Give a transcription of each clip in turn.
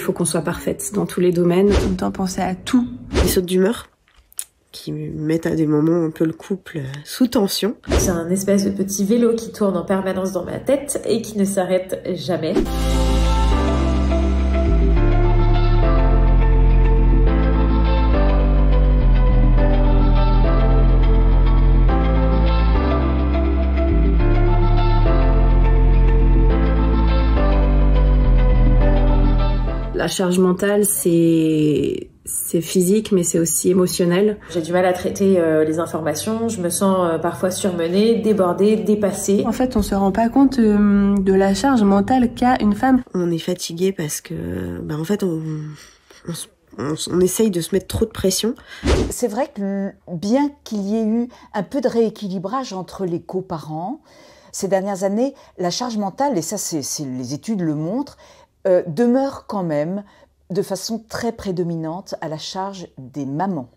faut qu'on soit parfaite dans tous les domaines. Tout le temps penser à tout. Les sautes d'humeur qui mettent à des moments un peu le couple sous tension. C'est un espèce de petit vélo qui tourne en permanence dans ma tête et qui ne s'arrête jamais. La charge mentale, c'est physique, mais c'est aussi émotionnel. J'ai du mal à traiter les informations, je me sens parfois surmenée, débordée, dépassée. En fait, on se rend pas compte de la charge mentale qu'a une femme. On est fatigué parce que, en fait, on essaye de se mettre trop de pression. C'est vrai que bien qu'il y ait eu un peu de rééquilibrage entre les coparents, ces dernières années, la charge mentale, et ça les études le montrent, demeure quand même de façon très prédominante à la charge des mamans.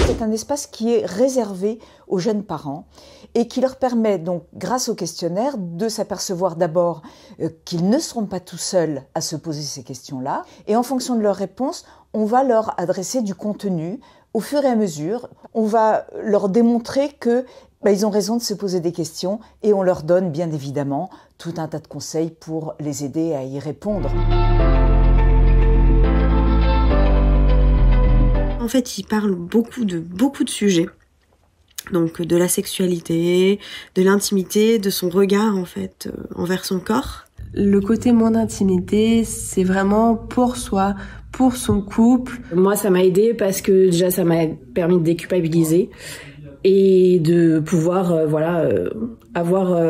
C'est un espace qui est réservé aux jeunes parents et qui leur permet donc, grâce au questionnaire, de s'apercevoir d'abord qu'ils ne seront pas tout seuls à se poser ces questions-là. Et en fonction de leurs réponses, on va leur adresser du contenu au fur et à mesure. On va leur démontrer que ils ont raison de se poser des questions et on leur donne bien évidemment tout un tas de conseils pour les aider à y répondre. En fait, il parle beaucoup de sujets. Donc de la sexualité, de l'intimité, de son regard en fait envers son corps. Le côté moins d'intimité, c'est vraiment pour soi, pour son couple. Moi, ça m'a aidée parce que déjà, ça m'a permis de déculpabiliser et de pouvoir avoir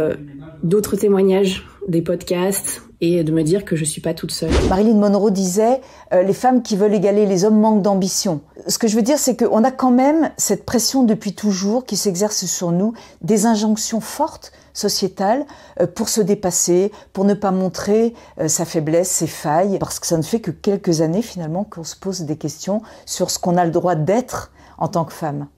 d'autres témoignages, des podcasts, et de me dire que je suis pas toute seule. Marilyn Monroe disait les femmes qui veulent égaler les hommes manquent d'ambition. Ce que je veux dire, c'est qu'on a quand même cette pression depuis toujours qui s'exerce sur nous, des injonctions fortes sociétales pour se dépasser, pour ne pas montrer sa faiblesse, ses failles, parce que ça ne fait que quelques années finalement qu'on se pose des questions sur ce qu'on a le droit d'être en tant que femme.